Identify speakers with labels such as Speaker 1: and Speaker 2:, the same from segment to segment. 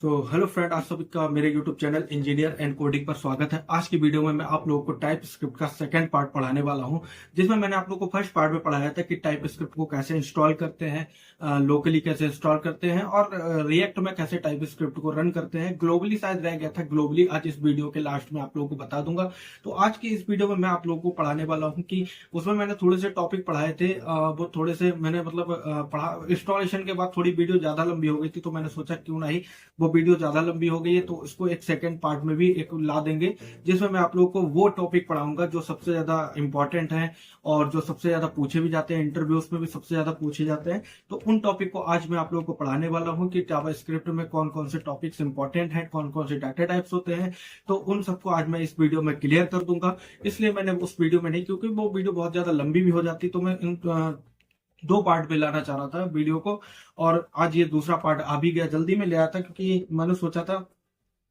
Speaker 1: तो hello friend, आप सभी का मेरे YouTube channel engineer and coding पर स्वागत है। आज की वीडियो में मैं आप लोगों को टाइप स्क्रिप्ट का सेकंड पार्ट पढ़ाने वाला हूं, जिसमें मैंने आप लोगों को फर्स्ट पार्ट में पढ़ाया था कि टाइप स्क्रिप्ट को कैसे इंस्टॉल करते हैं, लोकली कैसे इंस्टॉल करते हैं और रिएक्ट में कैसे टाइप स्क्रिप्ट को रन करते हैं। ग्लोबली शायद रह गया था, ग्लोबली आज इस वीडियो के लास्ट में आप लोगों को बता दूंगा। तो आज की इस वीडियो में मैं आप लोगों को पढ़ाने वाला हूँ कि उसमें मैंने थोड़े से टॉपिक पढ़ाए थे, वो थोड़े से मैंने मतलब पढ़ा। इंस्टॉलेशन के बाद थोड़ी वीडियो ज्यादा लंबी हो गई थी, तो मैंने सोचा क्यों नहीं, वो वीडियो ज्यादा लंबी हो गई है तो इसको एक सेकंड पार्ट में भी एक ला देंगे, जिसमें मैं आप लोगों को वो टॉपिक पढ़ाऊंगा जो सबसे ज्यादा इंपॉर्टेंट है और जो सबसे ज्यादा पूछे भी जाते हैं, इंटरव्यूज में भी सबसे ज्यादा पूछे जाते हैं। तो उन टॉपिक को आज मैं आप लोगों को पढ़ाने वाला हूं कि जावा स्क्रिप्ट में कौन कौन से टॉपिक्स इंपॉर्टेंट हैं, कौन कौन से डाटा टाइप्स होते हैं। तो उन सबको आज मैं इस वीडियो में क्लियर कर दूंगा। इसलिए मैंने उस वीडियो में नहीं, क्योंकि वो वीडियो बहुत ज्यादा लंबी भी हो जाती, तो मैं दो पार्ट में लाना चाह रहा था वीडियो को। और आज ये दूसरा पार्ट आ भी गया, जल्दी में ले आया था क्योंकि मैंने सोचा था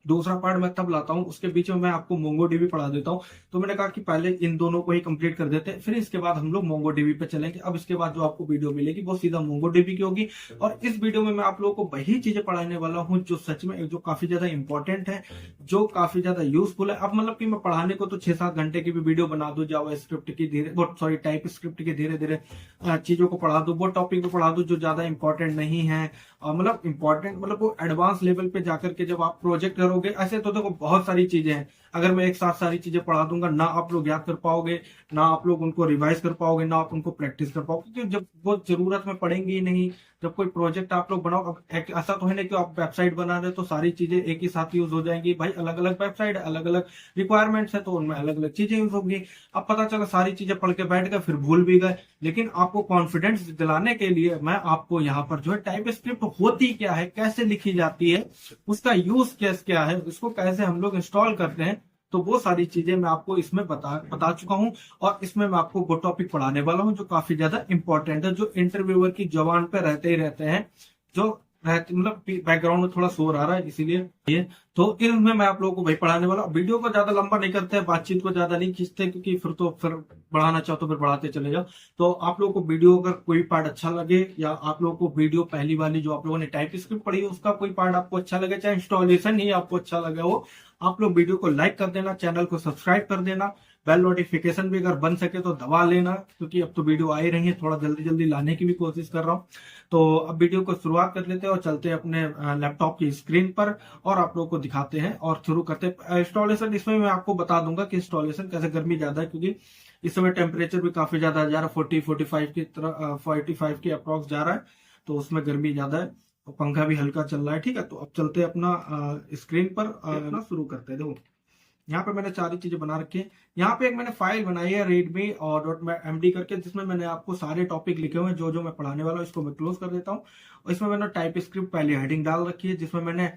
Speaker 1: दूसरा पार्ट मैं तब लाता हूँ, उसके बीच में मैं आपको मोंगोडीबी पढ़ा देता हूँ। तो मैंने कहा कि पहले इन दोनों को ही कंप्लीट कर देते हैं, फिर इसके बाद हम लोग मोंगोडीबी पे चलेंगे। अब इसके बाद जो आपको वीडियो मिलेगी वो सीधा मोंगोडीबी की होगी। और इस वीडियो में मैं आप लोगों को वही चीजें पढ़ाने वाला हूँ जो सच में जो काफी ज्यादा इंपॉर्टेंट है, जो काफी ज्यादा यूजफुल है। अब मतलब कि मैं पढ़ाने को तो 6-7 घंटे की भी वीडियो बना दूं, जावा स्क्रिप्ट की धीरे वो सॉरी टाइप स्क्रिप्ट की धीरे धीरे चीजों को पढ़ा दूं, वो टॉपिक को पढ़ा दूं जो ज्यादा इंपॉर्टेंट नहीं है। मतलब इंपॉर्टेंट मतलब वो एडवांस लेवल पे जाकर के जब आप प्रोजेक्ट करोगे, ऐसे तो देखो बहुत सारी चीजें हैं। अगर मैं एक साथ सारी चीजें पढ़ा दूंगा, ना आप लोग याद कर पाओगे, ना आप लोग उनको रिवाइज कर पाओगे, ना आप उनको प्रैक्टिस कर पाओगे, क्योंकि जब वो जरूरत में पड़ेंगी ही नहीं। जब कोई प्रोजेक्ट आप लोग बनाओ, अब ऐसा तो है नहीं कि आप वेबसाइट बना रहे तो सारी चीजें एक ही साथ यूज हो जाएंगी। भाई अलग अलग वेबसाइट, अलग अलग रिक्वायरमेंट्स है, तो उनमें अलग अलग चीजें यूज होंगी। अब पता चला सारी चीजें पढ़ के बैठ गए, फिर भूल भी गए। लेकिन आपको कॉन्फिडेंस दिलाने के लिए मैं आपको यहाँ पर जो है टाइप स्क्रिप्ट होती क्या है, कैसे लिखी जाती है, उसका यूज केस क्या है, उसको कैसे हम लोग इंस्टॉल करते हैं, तो वो सारी चीजें मैं आपको इसमें बता चुका हूं। और इसमें मैं आपको वो टॉपिक पढ़ाने वाला हूं जो काफी ज्यादा इंपॉर्टेंट है, जो इंटरव्यूअर की जबान पे रहते ही रहते हैं, जो रहते मतलब बैकग्राउंड में थोड़ा शोर आ रहा है इसीलिए ये। तो इसमें मैं आप लोगों को वही पढ़ाने वाला हूं। वीडियो को ज्यादा लंबा नहीं करते हैं, बातचीत को ज्यादा नहीं खींचते, क्योंकि फिर बढ़ाना चाहो तो फिर बढ़ाते चले जाओ। तो आप लोगों को वीडियो अगर कोई पार्ट अच्छा लगे, या आप लोगों को वीडियो पहली वाली जो आप लोगों ने टाइप स्क्रिप्ट पढ़ी है उसका कोई पार्ट आपको अच्छा लगे, चाहे इंस्टॉलेशन ही आपको अच्छा लगे हो, आप लोग वीडियो को लाइक कर देना, चैनल को सब्सक्राइब कर देना, बेल नोटिफिकेशन भी अगर बन सके तो दबा लेना, क्योंकि अब तो वीडियो आ ही रही है, थोड़ा जल्दी जल्दी लाने की भी कोशिश कर रहा हूँ। तो अब वीडियो को शुरुआत कर लेते हैं और चलते हैं अपने लैपटॉप की स्क्रीन पर, और आप लोगों को दिखाते हैं और शुरू करते हैं इंस्टॉलेशन। इसमें मैं आपको बता दूंगा कि इंस्टॉलेशन कैसे, गर्मी ज्यादा है क्योंकि इस समय टेम्परेचर भी काफी ज्यादा जा रहा है, 40-45 की तरह 45 के अप्रॉक्स जा रहा है, तो उसमें गर्मी ज्यादा है और पंखा भी हल्का चल रहा है। ठीक है, तो अब चलते हैं अपना स्क्रीन पर अपना शुरू करते हैं। देखो यहाँ पे मैंने सारी चीजें बना रखी है। यहाँ पे एक मैंने फाइल बनाई है रीडमी और डॉट एमडी करके, जिसमें मैंने आपको सारे टॉपिक लिखे हुए हैं जो जो मैं पढ़ाने वाला हूँ। इसको मैं क्लोज कर देता हूँ। और इसमें मैंने टाइप स्क्रिप्ट पहले हेडिंग डाल रखी है, जिसमें मैंने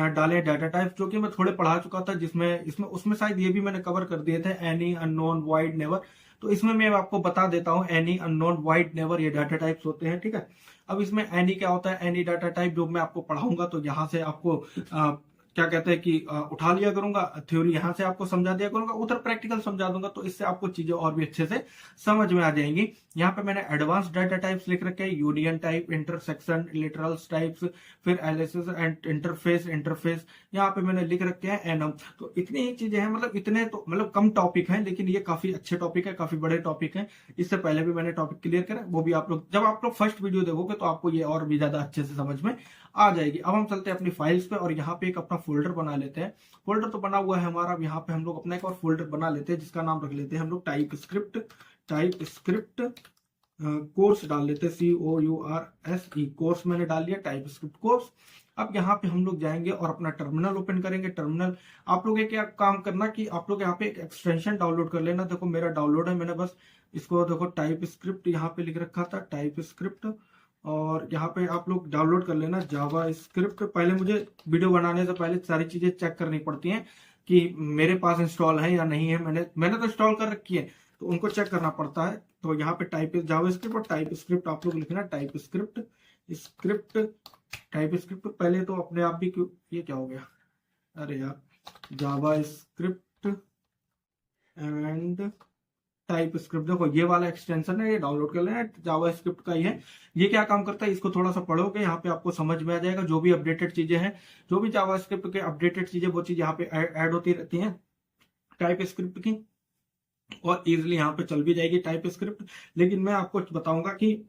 Speaker 1: डाले डाटा टाइप, जो कि मैं थोड़े पढ़ा चुका था, जिसमें इसमें उसमें शायद ये भी मैंने कवर कर दिए थे, एनी अननोन वाइड नेवर। तो इसमें मैं आपको बता देता हूँ एनी अननोन वाइड नेवर ये डाटा टाइप्स होते हैं। ठीक है, अब इसमें एनी क्या होता है, एनी डाटा टाइप जो मैं आपको पढ़ाऊंगा, तो यहाँ से आपको क्या कहते हैं कि उठा लिया करूंगा, थ्योरी यहाँ से आपको समझा दिया करूंगा, उधर प्रैक्टिकल समझा दूंगा, तो इससे आपको चीजें और भी अच्छे से समझ में आ जाएंगी। यहाँ पे मैंने एडवांस डाटा टाइप्स लिख रखे हैं, union type, intersection, literals types, फिर एनालिसिस एंड इंटरफेस इंटरफेस यहाँ पे मैंने लिख रखे हैं एनम। तो इतनी ही चीजें हैं, मतलब इतने तो मतलब कम टॉपिक हैं, लेकिन ये काफी अच्छे टॉपिक है, काफी बड़े टॉपिक है। इससे पहले भी मैंने टॉपिक क्लियर करा, वो भी आप लोग जब आप लोग फर्स्ट वीडियो देखोगे तो आपको ये और भी ज्यादा अच्छे से समझ में आ जाएगी। अब हम चलते हैं अपनी फाइल्स पे और यहाँ पे एक अपना फोल्डर बना लेते हैं। फोल्डर तो बना हुआ है हमारा, अब यहाँ पे हम लोग अपना एक और फोल्डर बना लेते हैं, जिसका नाम रख लेते हैं हम लोग टाइप स्क्रिप्ट कोर्स डाल लेते हैं, COURSE कोर्स मैंने डाल लिया, टाइप स्क्रिप्ट कोर्स। अब यहाँ पे हम लोग जाएंगे और अपना टर्मिनल ओपन करेंगे। टर्मिनल आप लोग क्या काम करना कि आप लोग यहाँ पे एक एक्सटेंशन डाउनलोड कर लेना। देखो मेरा डाउनलोड है, मैंने बस इसको देखो टाइप स्क्रिप्ट यहाँ पे लिख रखा था, टाइप स्क्रिप्ट, और यहाँ पे आप लोग डाउनलोड कर लेना जावा स्क्रिप्ट। पहले मुझे वीडियो बनाने से पहले सारी चीजें चेक करनी पड़ती हैं कि मेरे पास इंस्टॉल है या नहीं है। मैंने तो इंस्टॉल कर रखी है, तो उनको चेक करना पड़ता है। तो यहाँ पे टाइप जावा स्क्रिप्ट और टाइप स्क्रिप्ट आप लोग लिखना, टाइप स्क्रिप्ट टाइप स्क्रिप्ट। पहले तो अपने आप भी क्यों ये क्या हो गया, अरे यार, जावा स्क्रिप्ट एंड टाइप स्क्रिप्ट। देखो ये वाला एक्सटेंशन है, ये डाउनलोड कर लेना, जावा स्क्रिप्ट का ही है। ये क्या काम करता है, इसको थोड़ा सा पढ़ोगे यहाँ पे आपको समझ में आ जाएगा। जो भी अपडेटेड चीजें हैं, जो भी जावा स्क्रिप्ट के अपडेटेड चीजें, वो चीज यहाँ पे ऐड होती रहती हैं टाइप स्क्रिप्ट की, और इजिली यहाँ पे चल भी जाएगी टाइप स्क्रिप्ट। लेकिन मैं आपको बताऊंगा कि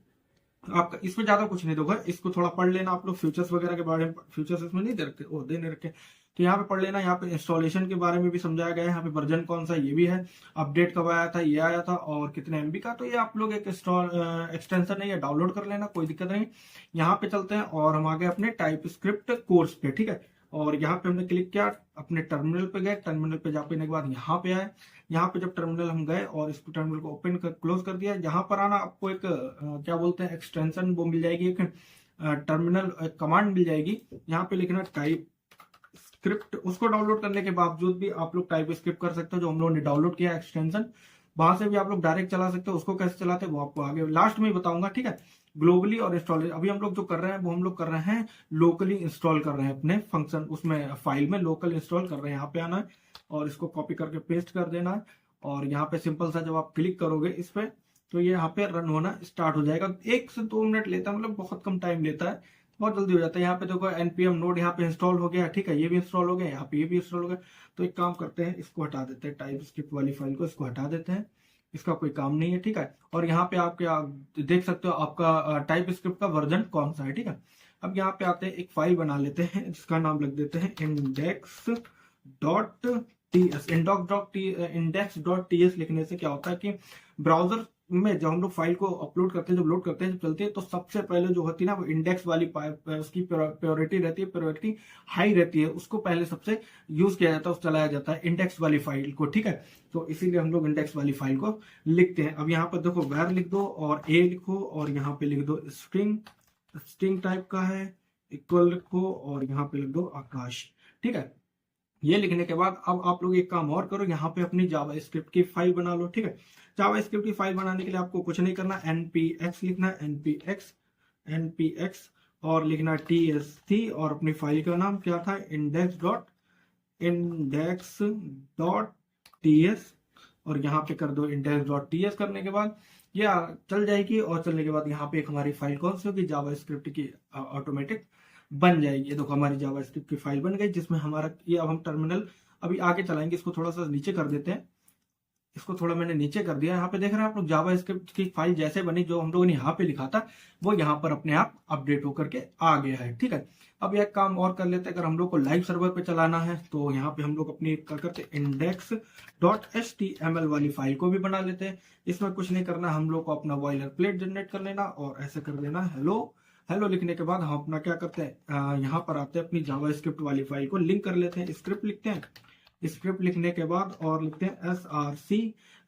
Speaker 1: आपका इसमें ज्यादा कुछ नहीं दोगे, इसको थोड़ा पढ़ लेना आप लोग। फ्यूचर्स वगैरह के बारे में, फ्यूचर्स इसमें नहीं दे रखे, वो देने रखे, तो यहाँ पे पढ़ लेना। यहाँ पे इंस्टॉलेशन के बारे में भी समझाया गया है, यहाँ पे वर्जन कौन सा ये भी है, अपडेट कब आया था ये आया था, और कितने एमबी का। तो ये आप लोग एक एक्सटेंशन है, ये डाउनलोड कर लेना, कोई दिक्कत नहीं। यहाँ पे चलते हैं और हम आ गए अपने टाइप स्क्रिप्ट कोर्स पे, ठीक है। और यहाँ पे हमने क्लिक किया, अपने टर्मिनल पे गए, टर्मिनल पे जाने के बाद यहाँ पे आए। यहाँ पे जब टर्मिनल हम गए और इस टर्मिनल को ओपन कर क्लोज कर दिया, यहाँ पर आना आपको एक क्या बोलते हैं एक्सटेंशन वो मिल जाएगी, एक टर्मिनल कमांड मिल जाएगी। यहाँ पे लिखना टाइप स्क्रिप्ट। उसको डाउनलोड करने के बावजूद भी आप लोग टाइप स्क्रिप्ट कर सकते हो, जो हम लोगों ने डाउनलोड किया एक्सटेंशन, वहां से भी आप लोग डायरेक्ट चला सकते हो। उसको कैसे चलाते हैं वो आपको आगे लास्ट में ही बताऊंगा, ठीक है। ग्लोबली और इंस्टॉल, अभी हम लोग जो कर रहे हैं वो हम लोग कर रहे हैं लोकली इंस्टॉल कर रहे हैं अपने फंक्शन, उसमें फाइल में लोकल इंस्टॉल कर रहे हैं। यहाँ पे आना है और इसको कॉपी करके पेस्ट कर देना है, और यहाँ पे सिंपल सा जब आप क्लिक करोगे इस पे, तो ये यहाँ पे रन होना स्टार्ट हो जाएगा। 1 से 2 मिनट लेता है, मतलब बहुत कम टाइम लेता है, बहुत जल्दी हो जाता है। यहाँ पे देखो npm नोड यहाँ पे इंस्टॉल हो गया, ठीक है, ये भी इंस्टॉल हो गया, यहाँ पे ये भी इंस्टॉल हो गया। तो एक काम करते हैं, इसको हटा देते हैं, टाइप स्क्रिप्ट वाली फाइल को इसको हटा देते हैं, इसका कोई काम नहीं है, ठीक है। और यहाँ पे आप क्या देख सकते हो, आपका टाइप स्क्रिप्ट का वर्जन कौन सा है, ठीक है। अब यहाँ पे आते हैं, एक फाइल बना लेते हैं जिसका नाम लिख देते हैं index.ts। लिखने से क्या होता है कि ब्राउजर में जब हम लोग फाइल को अपलोड करते हैं, जब लोड करते हैं, जब चलती है, तो सबसे पहले जो होती है ना वो इंडेक्स वाली उसकी प्रायोरिटी रहती है, प्रायोरिटी हाई रहती है, उसको पहले सबसे यूज किया जाता है, चलाया जाता है इंडेक्स वाली फाइल को, ठीक है। तो इसीलिए हम लोग इंडेक्स वाली फाइल को लिखते हैं। अब यहाँ पर देखो वैर लिख दो और ए लिखो, और यहाँ पे लिख दो स्ट्रिंग टाइप का है, इक्वल लिखो, और यहाँ पे लिख दो आकाश, ठीक है। ये लिखने के बाद अब आप लोग एक काम और करो, यहाँ पे अपनी जावा स्क्रिप्ट की फाइल बना लो, ठीक है। जावा स्क्रिप्ट की फाइल बनाने के लिए आपको कुछ नहीं करना, npx लिखना है, npx और लिखना tsc, और अपनी फाइल का नाम क्या था, index.ts, और यहाँ पे कर दो index.ts। करने के बाद ये चल जाएगी, और चलने के बाद यहाँ पे एक हमारी फाइल कौन सी होगी, जावा स्क्रिप्ट की ऑटोमेटिक बन जाएगी। ये देखो हमारी जावा स्क्रिप्ट की फाइल बन गई, जिसमें हमारा ये, अब हम टर्मिनल अभी आगे चलाएंगे, इसको थोड़ा सा नीचे कर देते हैं, इसको थोड़ा मैंने नीचे कर दिया। यहाँ पे देख रहे हैं आप लोग जावा स्क्रिप्ट की फाइल जैसे बनी, जो हम लोगों ने यहाँ पे लिखा था वो यहाँ पर अपने आप अपडेट होकर के आ गया है, ठीक है। अब एक काम और कर लेते हैं, अगर हम लोग को लाइव सर्वर पे चलाना है तो यहाँ पे हम लोग अपनी क्या करते हैं, index.html वाली फाइल को भी बना लेते हैं। इसमें कुछ नहीं करना, हम लोग को अपना बॉयलर प्लेट जनरेट कर लेना, और ऐसे कर देना हेलो लिखने के बाद हम अपना क्या करते हैं, यहाँ पर आते हैं, अपनी जावा स्क्रिप्ट वाली फाइल को लिंक कर लेते हैं, स्क्रिप्ट लिखते हैं, स्क्रिप्ट लिखने के बाद और लिखते हैं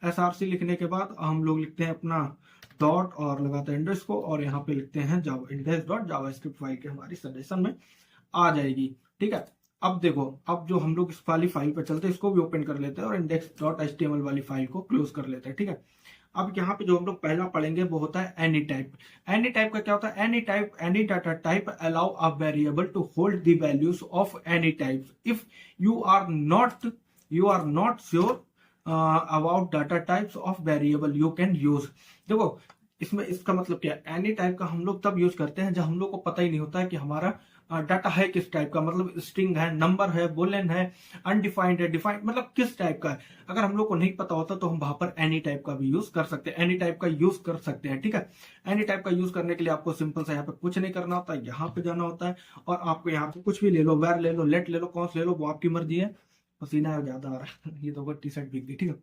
Speaker 1: src लिखने के बाद हम लोग लिखते हैं अपना डॉट और लगाते हैं अंडरस्कोर, और यहाँ पे लिखते हैं index.javascript फाइल के हमारी सजेशन में आ जाएगी, ठीक है। अब देखो, अब जो हम लोग इस वाली फाइल पर चलते हैं, इसको भी ओपन कर लेते हैं और index.html वाली फाइल को क्लोज कर लेते हैं, ठीक है। अब यहाँ पे जो हम लोग पहला पढ़ेंगे वो होता है एनी टाइप। एनी टाइप का क्या होता है, any data type allow a variable to hold the values of any type if you are not sure about data types of variable you can use. देखो इसमें इसका मतलब क्या है, एनी टाइप का हम लोग तब यूज करते हैं जब हम लोग को पता ही नहीं होता है कि हमारा डाटा है किस टाइप का, मतलब स्ट्रिंग है, नंबर है, बुलियन है, अनडिफाइंड है, डिफाइंड, मतलब किस टाइप का है। अगर हम लोग को नहीं पता होता तो हम वहां पर एनी टाइप का भी यूज कर सकते हैं, एनी टाइप का यूज कर सकते हैं, ठीक है। एनी टाइप का यूज करने के लिए आपको सिंपल सा यहाँ पे कुछ नहीं करना होता है, यहाँ पे जाना होता है, और आपको यहाँ पे कुछ भी ले लो, वेर ले लो, लेट ले लो, कौन ले लो, वो आपकी मर्जी है। पसीना ज्यादा आ रहा है, ये तो टी शर्ट भीग गई, ठीक है।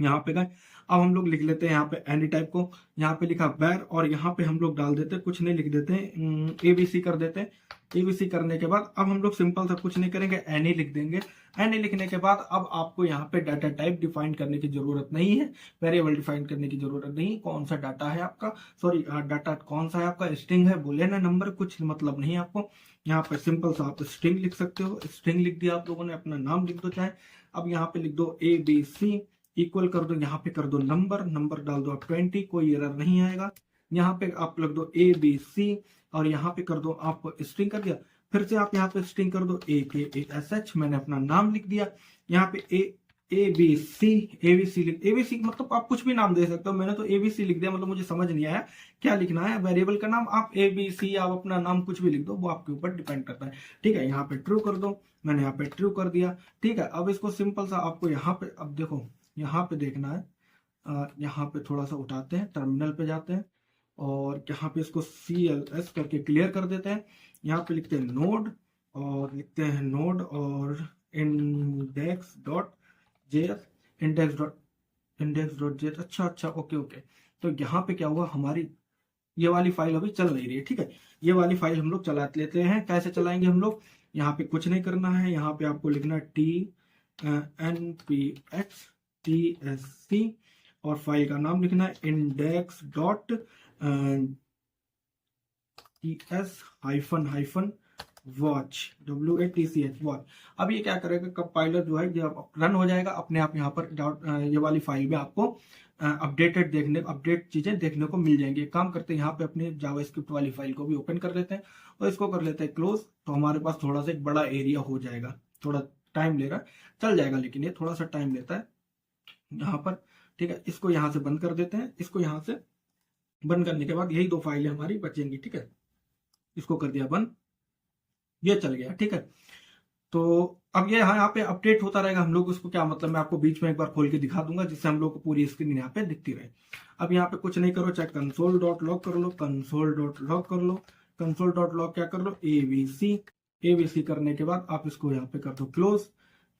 Speaker 1: यहाँ पे गए, अब हम लोग लिख लेते हैं यहाँ पे एनी टाइप को, यहाँ पे लिखा वेर, और यहाँ पे हम लोग डाल देते हैं, कुछ नहीं लिख देते हैं, एबीसी कर देते हैं। एबीसी करने के बाद अब हम लोग सिंपल सा कुछ नहीं करेंगे, एनी लिख देंगे। एनी लिखने के बाद अब आपको यहाँ पे डाटा टाइप डिफाइन करने की जरूरत नहीं है, वेरिएबल डिफाइन करने की जरूरत नहीं, कौन सा डाटा है आपका, सॉरी डाटा कौन सा है आपका, स्ट्रिंग है, बुलियन है, नंबर, कुछ मतलब नहीं है आपको। यहाँ पे सिंपल सा आप स्ट्रिंग लिख सकते हो, स्ट्रिंग लिख दिया आप लोगों ने, अपना नाम लिख दो चाहे। अब यहाँ पे लिख दो ABC, इक्वल कर दो, यहाँ पे कर दो नंबर डाल दो आप 20, कोई एरर नहीं आएगा। यहाँ पे आप लिख दो ABC, और यहाँ पे कर दो आप स्ट्रिंग कर दिया, फिर से आप यहाँ पे स्ट्रिंग कर दो AKASH, मैंने अपना नाम लिख दिया। यहाँ पे ABC, ABC मतलब आप कुछ भी नाम दे सकते हो। मैंने तो ABC लिख दिया, मतलब मुझे समझ नहीं आया क्या लिखना है। वेरिएबल का नाम आप ABC, आप अपना नाम कुछ भी लिख दो, वो आपके ऊपर डिपेंड करता है। ठीक है, यहाँ पे ट्रू कर दो, मैंने यहाँ पे ट्रू कर दिया। ठीक है, अब इसको सिंपल सा आपको यहाँ पे, अब देखो यहाँ पे देखना है। यहाँ पे थोड़ा सा उठाते हैं, टर्मिनल पे जाते हैं और यहाँ पे इसको CLS करके क्लियर कर देते हैं। यहाँ पे लिखते हैं नोड और लिखते हैं नोड और index dot JS, index dot JS. अच्छा, ओके ओके। तो यहाँ पे क्या हुआ, हमारी ये वाली फाइल अभी चल नहीं रही है। ठीक है, ये वाली फाइल हम लोग चला लेते हैं। कैसे चलाएंगे हम लोग, यहाँ पे कुछ नहीं करना है, यहाँ पे आपको लिखना है npx tsc और फाइल का नाम लिखना है index dot ts hyphen watch, WATCH watch. अब ये क्या करेगा, कंपाइलर जो है जब रन हो जाएगा अपने आप यहाँ पर ये वाली फाइल में आपको अपडेट चीजें देखने को मिल जाएंगी। काम करते हैं यहाँ पे अपने जावास्क्रिप्ट वाली फाइल को भी ओपन कर लेते हैं और इसको कर लेते हैं क्लोज। तो हमारे पास थोड़ा सा एक बड़ा एरिया हो जाएगा, थोड़ा टाइम ले रहा है, चल जाएगा लेकिन ये थोड़ा सा टाइम लेता है यहाँ पर। ठीक है, इसको यहाँ से बंद कर देते हैं। इसको यहाँ से बंद करने के बाद यही 2 फाइलें हमारी बचेंगी। ठीक है, इसको कर दिया बंद, ये चल गया। ठीक है, तो अब ये यहाँ पे अपडेट होता रहेगा। हम लोग उसको क्या मतलब, मैं आपको बीच में एक बार खोल के दिखा दूंगा जिससे हम लोग को पूरी स्क्रीन यहाँ पे दिखती रहे। अब यहाँ पे कुछ नहीं करो, चाहे कंसोल डॉट लॉग कर लो, कंसोल डॉट लॉग कर लो, कंसोल डॉट लॉग क्या कर लो, ABC करने के बाद आप इसको यहाँ पे कर दो क्लोज।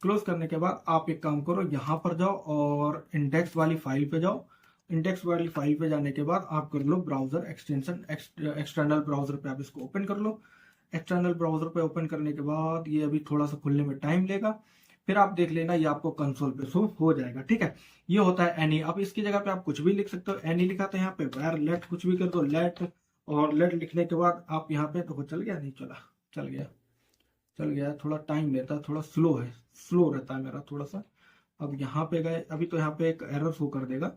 Speaker 1: क्लोज करने के बाद आप एक काम करो, यहाँ पर जाओ और इंडेक्स वाली फाइल पे जाओ। इंडेक्स वाली फाइल पे जाने के बाद आप कर लो ब्राउजर एक्सटेंशन, एक्सटर्नल ब्राउजर पे आप इसको ओपन कर लो। एक्सटर्नल ब्राउजर पे ओपन करने के बाद ये अभी थोड़ा सा खुलने में टाइम लेगा, फिर आप देख लेना ये आपको कंसोल पे शो हो जाएगा। ठीक है, ये होता है एनी। अब इसकी जगह पे आप कुछ भी लिख सकते हो, एनी लिखा था यहाँ पे वैर लेट कुछ भी कर दो, लेट। और लेट लिखने के बाद आप यहाँ पे, तो चल गया, नहीं चला, चल गया। थोड़ा टाइम लेता है, थोड़ा स्लो रहता है मेरा थोड़ा सा। अब यहाँ पे गए, अभी तो यहाँ पे एक एरर शो कर देगा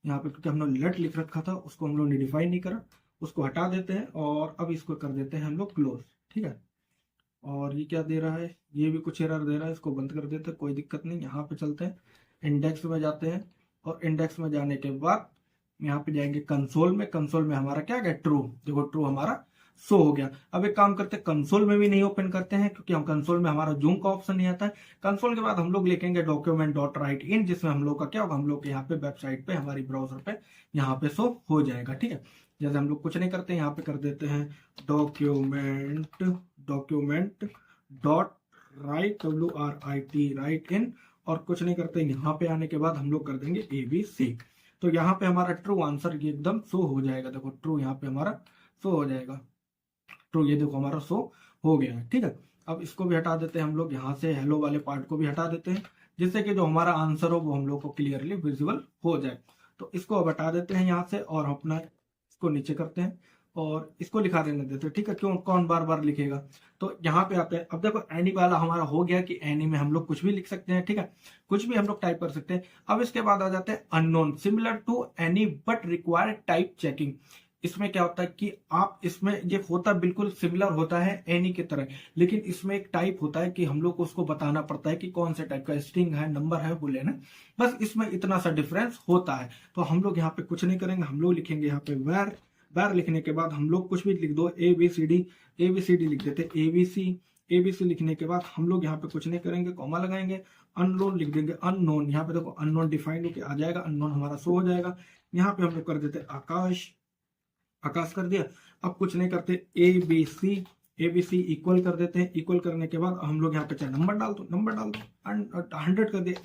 Speaker 1: यहाँ पे, क्योंकि हमने लेट लिख रखा था, उसको हम लोग ने डिफाइन नहीं करा, उसको हटा देते हैं और अब इसको कर देते हैं हम लोग क्लोज। ठीक है, और ये क्या दे रहा है, ये भी कुछ एरर दे रहा है, इसको बंद कर देते हैं, कोई दिक्कत नहीं। यहाँ पे चलते हैं, इंडेक्स में जाते हैं और इंडेक्स में जाने के बाद यहाँ पे जाएंगे कंसोल में। कंसोल में हमारा क्या गया, ट्रू। देखो ट्रू हमारा शो हो गया। अब एक काम करते हैं, कंसोल में भी नहीं ओपन करते हैं क्योंकि हम कंसोल में हमारा जूम का ऑप्शन नहीं आता है। कंसोल के बाद हम लोग लिखेंगे डॉक्यूमेंट डॉट राइट इन, जिसमें हम लोग का क्या होगा, हम लोग के यहाँ पे वेबसाइट पे, हमारी ब्राउजर पे यहाँ पे शो हो जाएगा। ठीक है, जैसे हम लोग कुछ नहीं करते, यहाँ पे कर देते हैं document dot write, WRIT write in, और कुछ नहीं करते। यहाँ पे आने के बाद हम लोग कर देंगे ABC। तो यहाँ पे हमारा ट्रू आंसर एकदम शो हो जाएगा। देखो ट्रू यहाँ पे हमारा शो हो जाएगा, ट्रू, ये देखो हमारा शो हो गया है। ठीक है, अब इसको भी हटा देते हैं हम लोग, यहाँ से हेलो वाले पार्ट को भी हटा देते हैं, जिससे कि जो हमारा आंसर हो वो हम लोग को क्लियरली विजिबल हो जाए। तो इसको अब हटा देते हैं यहाँ से और अपना इसको नीचे करते हैं और इसको लिखा देने देते हैं। ठीक है, क्यों, कौन बार बार लिखेगा। तो यहाँ पे आते हैं, अब देखो एनी वाला हमारा हो गया कि एनी में हम लोग कुछ भी लिख सकते हैं। ठीक है, कुछ भी हम लोग टाइप कर सकते हैं। अब इसके बाद आ जाते हैं unknown, similar to any but require type checking. इसमें क्या होता है कि आप इसमें, ये होता बिल्कुल सिमिलर होता है एनी की तरह, लेकिन इसमें एक टाइप होता है कि हम लोग को उसको बताना पड़ता है कि कौन से टाइप का, स्ट्रिंग है, नंबर है, बोले ना, बस इसमें इतना सा डिफरेंस होता है। तो हम लोग यहाँ पे कुछ नहीं करेंगे, हम लोग लिखेंगे यहाँ पे वेर। वेर लिखने के बाद हम लोग कुछ भी लिख दो, ABCD लिख देते, ABC लिखने के बाद हम लोग यहाँ पे कुछ नहीं करेंगे, कॉमा लगाएंगे, अननोन लिख देंगे, अननोन। यहाँ पे देखो अननोन डिफाइंड होके आ जाएगा, अननोन हमारा शो हो जाएगा। यहाँ पे हम लोग कर देते आकाश कर दिया। अब कुछ नहीं करते, ABC इक्वल कर देते हैं। इक्वल करने के बाद हम लोग यहाँ पे चाहे नंबर डाल दो 100 कर दिया,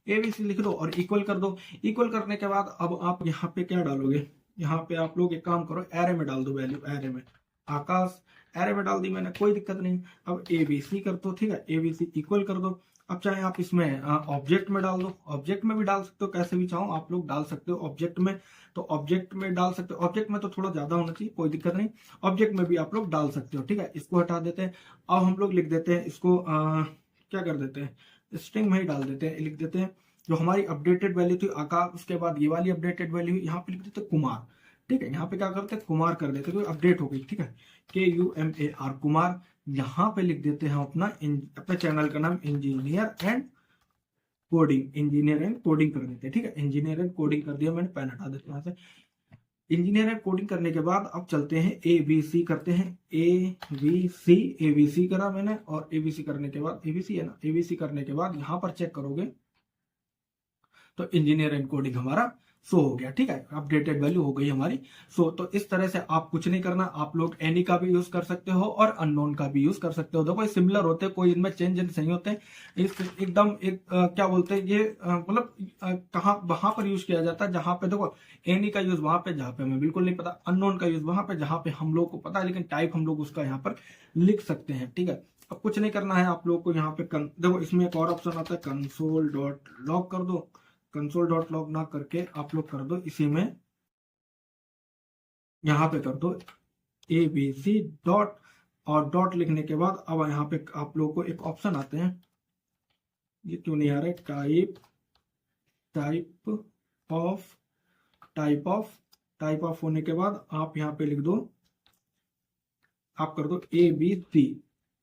Speaker 1: ABC लिख दो और इक्वल कर दो। इक्वल करने के बाद अब आप यहाँ पे क्या डालोगे, यहाँ पे आप लोग एक काम करो, एरे में डाल दो वैल्यू, एरे में आकाश, एरे में डाल दी मैंने, कोई दिक्कत नहीं। अब ABC कर दो, ठीक है, ABC इक्वल कर दो। अब चाहे आप इसमें ऑब्जेक्ट में डाल दो, ऑब्जेक्ट में भी डाल सकते हो, कैसे भी चाहो आप लोग डाल सकते हो ऑब्जेक्ट में, तो ऑब्जेक्ट में डाल सकते हो। ऑब्जेक्ट में तो थोड़ा ज्यादा होना चाहिए, कोई दिक्कत नहीं, ऑब्जेक्ट में भी आप लोग डाल सकते हो। ठीक है, इसको हटा देते हैं। अब हम लोग लिख देते हैं इसको, क्या कर देते हैं, स्ट्रिंग में ही डाल देते हैं, लिख देते हैं जो हमारी अपडेटेड वैल्यू थी आकाश, उसके बाद ये वाली अपडेटेड वैल्यू यहाँ पे लिख देते कुमार। ठीक है, यहाँ पे क्या करते हैं, कुमार कर देते हैं, अपडेट हो गई। ठीक है, KUMAR कुमार। यहाँ पे लिख देते हैं अपना चैनल का नाम engineer and coding, engineer and coding कर देते हैं। ठीक है, इंजीनियर एंड कोडिंग कर दिया मैंने, पेन हटा देता हूं यहाँ से। इंजीनियर एंड कोडिंग करने के बाद अब चलते हैं ABC करते हैं। ABC करा मैंने, और ABC करने के बाद, ABC है ना, ABC करने के बाद यहाँ पर चेक करोगे तो इंजीनियर एंड कोडिंग हमारा शो हो गया। ठीक है, अपडेटेड वैल्यू हो गई हमारी शो। तो इस तरह से आप कुछ नहीं करना, आप लोग एनी का भी यूज कर सकते हो और अननोन का भी यूज कर सकते हो। देखो ये सिमिलर होते हैं, कोई इनमें चेंज नहीं होते हैं। इस एकदम एक क्या बोलते हैं ये, मतलब कहाँ वहां पर यूज किया जाता है जहां पे देखो एनी का यूज वहां पे जहां पे हमें बिल्कुल नहीं पता, अननोन का यूज वहां पे जहां पे हम लोग को पता है, लेकिन टाइप हम लोग उसका यहाँ पर लिख सकते हैं। ठीक है, अब कुछ नहीं करना है आप लोग को यहाँ पे देखो इसमें एक और ऑप्शन आता है, कंसोल डॉट लॉग कर दो। कंसोल डॉट लॉग ना करके आप लोग कर दो इसी में, यहाँ पे कर दो ABC डॉट, और डॉट लिखने के बाद अब यहाँ पे आप लोग को एक ऑप्शन आते हैं, ये क्यों नहीं आ रहा है, टाइप ऑफ होने के बाद आप यहाँ पे लिख दो, आप कर दो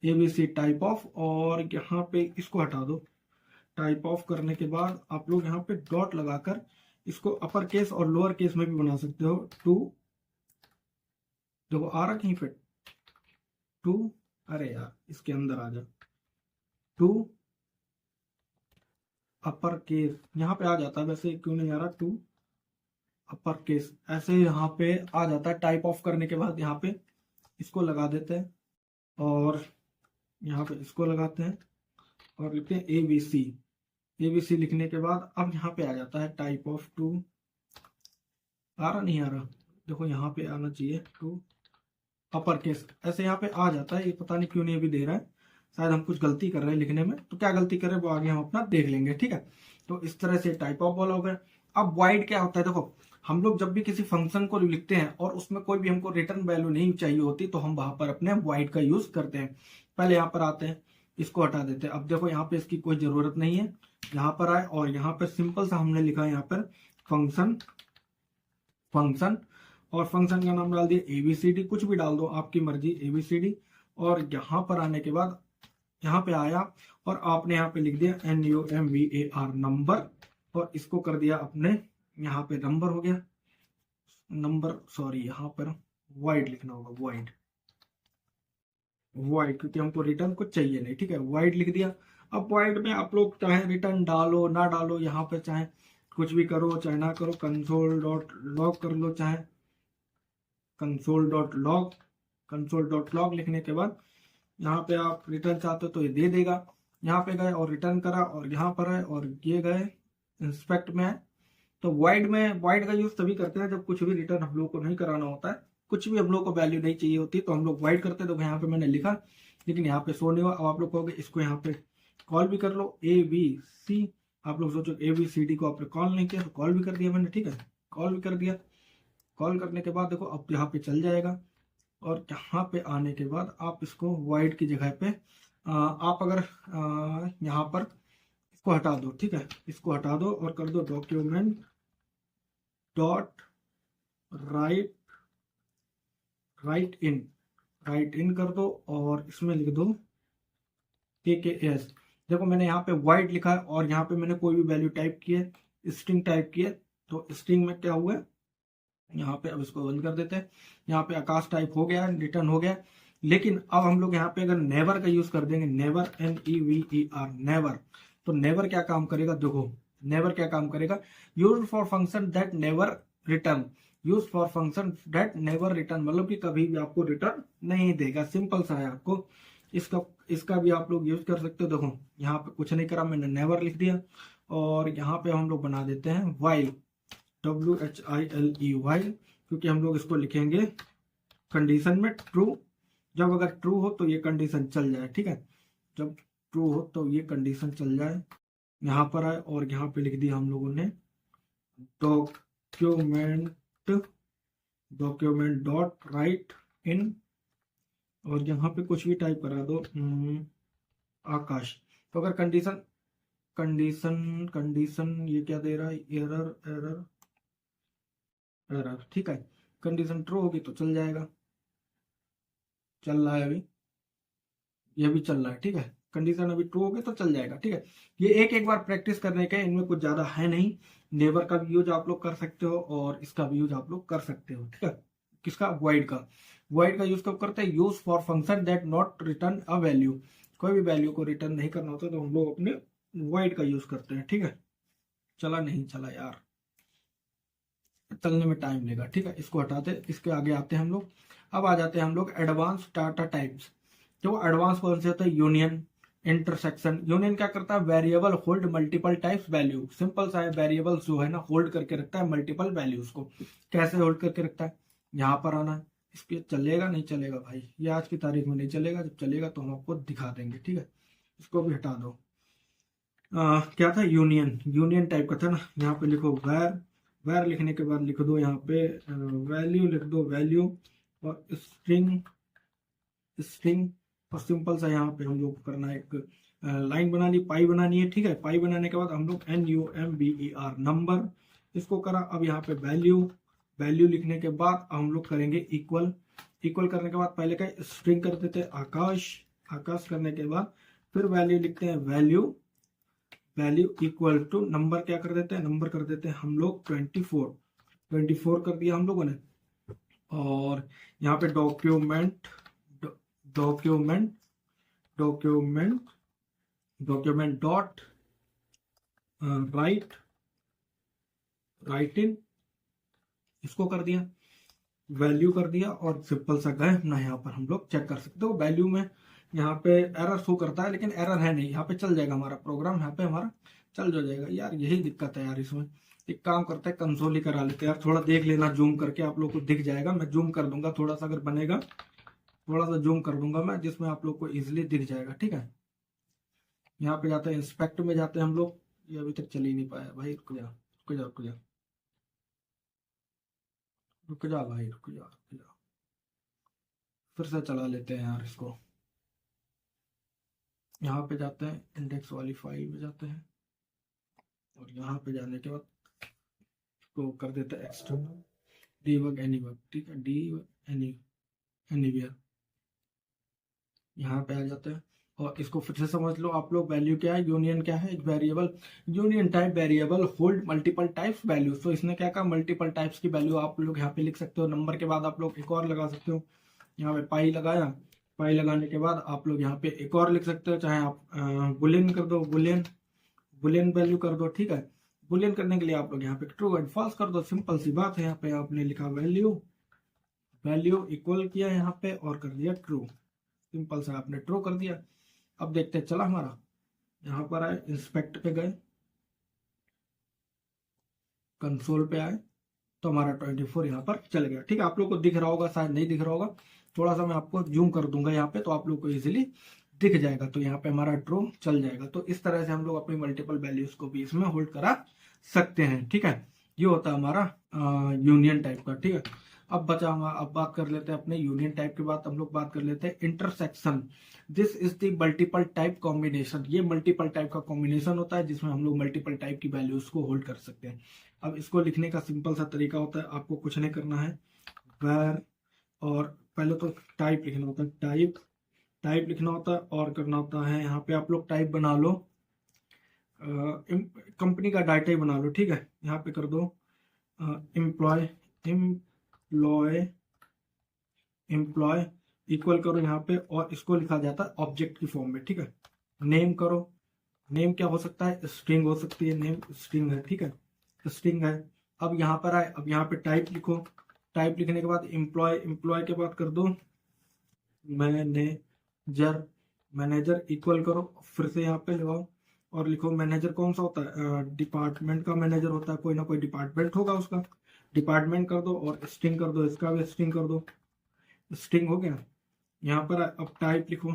Speaker 1: ABC टाइप ऑफ, और यहाँ पे इसको हटा दो। टाइप ऑफ करने के बाद आप लोग यहाँ पे डॉट लगाकर इसको अपर केस और लोअर केस में भी बना सकते हो। टू, देखो आ रहा कहीं पे टू, अरे यार इसके अंदर आ जा, टू अपर केस यहाँ पे आ जाता है, वैसे क्यों नहीं आ रहा, टू अपर केस ऐसे यहाँ पे आ जाता है। टाइप ऑफ करने के बाद यहाँ पे इसको लगा देते हैं, और यहाँ पे इसको लगाते हैं और लिखते हैं ABC लिखने के बाद अब यहाँ पे आ जाता है टाइप ऑफ टू, आ रहा नहीं आ रहा, देखो यहाँ पे आना चाहिए टू अपर केस, ऐसे यहाँ पे आ जाता है। ये पता नहीं क्यों नहीं अभी दे रहा है, शायद हम कुछ गलती कर रहे हैं लिखने में, तो क्या गलती कर रहे हैं वो आगे हम अपना देख लेंगे। ठीक है, तो इस तरह से टाइप ऑफ वाला हो गया। अब वाइड क्या होता है, देखो हम लोग जब भी किसी फंक्शन को लिखते हैं और उसमें कोई भी हमको रिटर्न वैल्यू नहीं चाहिए होती, तो हम वहां पर अपने वाइड का यूज करते हैं। पहले यहाँ पर आते हैं, इसको हटा देते हैं। अब देखो यहाँ पे इसकी कोई जरूरत नहीं है, यहाँ पर आए और यहाँ पर सिंपल सा हमने लिखा है यहाँ पर फंक्शन, और फंक्शन का नाम डाल दिया ABCD, कुछ भी डाल दो आपकी मर्जी ABCD। और यहाँ पर आने के बाद यहाँ पे आया और आपने यहाँ पे लिख दिया NUMBAR नंबर, और इसको कर दिया अपने यहाँ पे नंबर हो गया, नंबर सॉरी यहाँ पर वाइड लिखना होगा, वाइड क्योंकि हमको रिटर्न कुछ चाहिए नहीं। ठीक है, वाइड लिख दिया। अब वाइड में आप लोग चाहे रिटर्न डालो ना डालो, यहाँ पे चाहे कुछ भी करो चाहे ना करो, कंसोल डॉट लॉग कर लो, चाहे कंसोल डॉट लॉग लिखने के बाद यहाँ पे आप रिटर्न चाहते हो तो ये दे देगा। यहाँ पे गए और रिटर्न करा, और यहाँ पर है और ये गए इंस्पेक्ट में है। तो वाइड का यूज तभी करते हैं जब कुछ भी रिटर्न हम लोग को नहीं कराना होता है, कुछ भी हम लोग को वैल्यू नहीं चाहिए होती, तो हम लोग वाइड करते हैं। तो यहाँ पे मैंने लिखा, लेकिन यहाँ पे शो नहीं हुआ। अब आप लोग कहोगे इसको यहाँ पे कॉल भी कर लो ABC, आप लोग सोचो ABCD को आपने कॉल नहीं किया, तो कॉल भी कर दिया मैंने। ठीक है, कॉल भी कर दिया। कॉल करने के बाद देखो अब यहाँ पे चल जाएगा, और यहाँ पे आने के बाद आप इसको वाइड की जगह पे आप अगर यहाँ पर इसको हटा दो। ठीक है, इसको हटा दो और कर दो डॉक्यूमेंट डॉट राइट इन कर दो, और इसमें लिख दो KKS। देखो मैंने यहाँ पे वाइड लिखा है और यहाँ पे मैंने कोई भी वैल्यू टाइप की है, स्ट्रिंग टाइप की है, तो स्ट्रिंग में क्या हुआ है यहाँ पे, अब इसको बंद कर देते हैं। यहाँ पे आकाश टाइप हो गया, रिटर्न हो गया। लेकिन अब हम लोग यहाँ पे अगर नेवर का यूज कर देंगे, नेवर NEVER नेवर, तो नेवर क्या काम करेगा, देखो नेवर क्या काम करेगा, use for function that never return, मतलब कि कभी भी आपको रिटर्न नहीं देगा। सिंपल सा है, आपको इसका भी आप लोग यूज कर सकते हो। देखो यहाँ पे कुछ नहीं करा, मैंने नेवर लिख दिया, और यहाँ पे हम लोग बना देते हैं वाइल, WHILE, क्योंकि हम लोग इसको लिखेंगे कंडीशन में ट्रू। जब अगर ट्रू हो तो ये कंडीशन चल जाए। ठीक है, जब ट्रू हो तो ये कंडीशन चल जाए। यहाँ पर आए और यहाँ पे लिख दिया हम लोगों ने डॉक्यूमेंट डॉट राइट इन, और यहाँ पे कुछ भी टाइप करा दो आकाश। तो अगर कंडीशन ये क्या दे रहा है, एरर। ठीक है, कंडीशन ट्रू होगी तो चल जाएगा, चल रहा है अभी, ये भी चल रहा है। ठीक है, कंडीशन अभी ट्रू होगी तो चल जाएगा, ठीक है। ये एक बार प्रैक्टिस करने का, इनमें कुछ ज्यादा है नहीं। नेवर का भी यूज आप लोग कर सकते हो और इसका भी यूज आप लोग कर सकते हो, ठीक है। किसका? वॉइड का। वॉइड का यूज कब करते हैं? Use for function that not return a value. कोई भी वैल्यू को रिटर्न नहीं करना होता तो हम लोग अपने वॉइड का यूज करते हैं, ठीक है। चला नहीं चला यार, चलने में टाइम लेगा, ठीक है। इसको हटाते, इसके आगे आते हैं हम लोग। अब आ जाते हैं हम लोग एडवांस डाटा टाइप्स। जो एडवांस कौन से होता है? Union, intersection. यूनियन क्या करता है? Variable hold multiple types value. Simple सा है, वेरिएबल जो है ना होल्ड करके रखता है मल्टीपल वैल्यूज को। कैसे होल्ड करके रखता है? यहाँ पर आना है। इसके चलेगा नहीं चलेगा भाई, ये आज की तारीख में नहीं चलेगा, जब चलेगा तो हम आपको दिखा देंगे, ठीक है। इसको भी हटा दो। क्या था? यूनियन। यूनियन टाइप का था ना, यहाँ पे लिखो वेर। वेर लिखने के बाद लिख दो यहाँ पे वैल्यू, लिख दो वैल्यू और स्ट्रिंग। स्ट्रिंग और सिंपल सा यहाँ पे हम लोग करना है, एक लाइन बनानी, पाई बनानी है, ठीक है। पाई बनाने के बाद हम लोग NUMBER नंबर, इसको करा। अब यहाँ पे वैल्यू, वैल्यू लिखने के बाद हम लोग करेंगे इक्वल। इक्वल करने के बाद पहले का स्ट्रिंग कर देते हैं आकाश। आकाश करने के बाद फिर वैल्यू लिखते हैं value. Value equal to number, क्या कर देते हैं? नंबर कर देते हैं हम लोग 24। 24 कर दिया हम लोगों ने। और यहाँ पे document, document document document dot write, write in, इसको कर दिया। वैल्यू कर दिया और सिंपल सा गए ना। यहाँ पर हम लोग चेक कर सकते हो वैल्यू में यहाँ पे एरर शो करता है, लेकिन एरर है नहीं, यहाँ पे चल जाएगा हमारा प्रोग्राम, यहाँ पे हमारा चल जो जाएगा। यार यही दिक्कत है यार इसमें। एक काम करते हैं, कंसोल ही करा लेते हैं यार। थोड़ा देख लेना जूम करके, आप लोग को दिख जाएगा। मैं जूम कर दूंगा थोड़ा सा, अगर बनेगा थोड़ा सा जूम कर दूंगा मैं, जिसमें आप लोग को इजिली दिख जाएगा, ठीक है। यहाँ पे जाते हैं, इंस्पेक्ट में जाते हैं हम लोग। ये अभी तक चल ही नहीं पाया भाई, रुक जा रुक जा रुक जा रुक जा भाई, रुक जा रुक जा। फिर से चला लेते हैं यार इसको। यहाँ पे जाते हैं, इंडेक्स वाली फाइल में जाते हैं और यहाँ पे जाने के बाद इसको कर देते हैं एक्सटर्नल डीबग एनीवर्क, ठीक है। डीबग एनीवेयर, यहाँ पे आ जाते हैं और इसको फिर से समझ लो आप लोग। वैल्यू क्या है? यूनियन क्या है? एक variable. Union type variable hold multiple types value. तो इसने क्या कहा? मल्टीपल टाइप्स की वैल्यू आप लोग यहाँ पे लिख सकते हो। नंबर के बाद आप लोग एक और लगा सकते हो। यहाँ पे पाई लगाया, पाई लगाने के बाद आप लोग यहाँ पे एक और लिख सकते हो, चाहे आप बुलियन कर दो, बुलियन, बुलियन वैल्यू कर दो, ठीक है। बुलियन करने के लिए आप लोग यहाँ पे ट्रू एंड फॉल्स कर दो, सिंपल सी बात है। यहाँ पे आपने लिखा वैल्यू, वैल्यू इक्वल किया यहाँ पे और कर दिया ट्रू, सिंपल सा आपने ट्रू कर दिया। अब देखते हैं चला हमारा। यहाँ पर आए, इंस्पेक्ट पे गए, कंसोल पे आए तो हमारा 24 यहाँ पर चल गया, ठीक है। आप लोग को दिख रहा होगा, शायद नहीं दिख रहा होगा, थोड़ा सा मैं आपको जूम कर दूंगा यहाँ पे तो आप लोग को इजीली दिख जाएगा। तो यहाँ पे हमारा ट्रू चल जाएगा। तो इस तरह से हम लोग अपनी मल्टीपल वैल्यूज को भी इसमें होल्ड करा सकते हैं, ठीक है। ये होता है हमारा यूनियन टाइप का, ठीक है। अब बचा हमारा, अब बात कर लेते हैं अपने यूनियन टाइप के बाद हम लोग बात कर लेते हैं intersection. This is the multiple type combination. ये मल्टीपल टाइप का कॉम्बिनेशन होता है जिसमें हम लोग मल्टीपल टाइप की वैल्यूज को होल्ड कर सकते हैं। अब इसको लिखने का सिंपल सा तरीका होता है, आपको कुछ नहीं करना है। वेर, और पहले तो टाइप लिखना होता है, टाइप, टाइप लिखना होता है और करना होता है यहाँ पे आप लोग टाइप बना लो, कंपनी का डाटा ही बना लो, ठीक है। यहाँ पे कर दो एम्प्लॉय, एम्प्लॉय, एम्प्लॉय इक्वल करो यहाँ पे, और इसको लिखा जाता है ऑब्जेक्ट की फॉर्म में, ठीक है। नेम करो, नेम क्या हो सकता है? स्ट्रिंग हो सकती है, नेम स्ट्रिंग है, ठीक है, स्ट्रिंग है। अब यहाँ पर आए, अब यहाँ पे टाइप लिखो। टाइप लिखने के बाद एम्प्लॉय, एम्प्लॉय के बाद कर दो मैनेजर, मैनेजर इक्वल करो, फिर से यहाँ पे लगाओ और लिखो मैनेजर कौन सा होता है? डिपार्टमेंट का मैनेजर होता है, कोई ना कोई डिपार्टमेंट होगा उसका, डिपार्टमेंट कर दो और स्ट्रिंग कर दो, इसका भी स्ट्रिंग कर दो। स्ट्रिंग हो गया। यहाँ पर अब टाइप लिखो,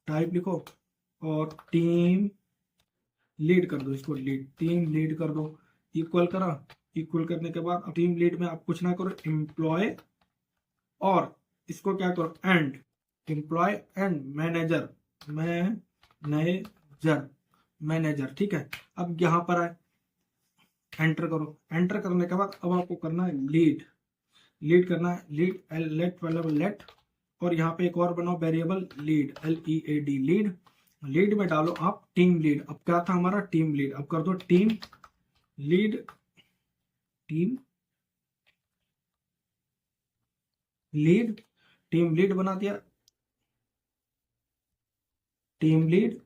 Speaker 1: टाइप लिखो और टीम लीड कर दो, इसको लीड, टीम लीड कर दो। इक्वल करा, इक्वल करने के बाद टीम लीड में आप कुछ ना करो, एम्प्लॉय और इसको क्या करो and, employee and manager, manager, manager, ठीक है। अब यहाँ पर आए, एंटर करो। एंटर करने के बाद अब आपको करना है लीड, लीड करना है, लीड लेट वाला लेट, और यहाँ पे एक और बनाओ variable lead, LEAD lead, lead में डालो आप टीम लीड। अब क्या था हमारा टीम लीड, अब कर दो team lead, team lead, team lead बना दिया, टीम लीड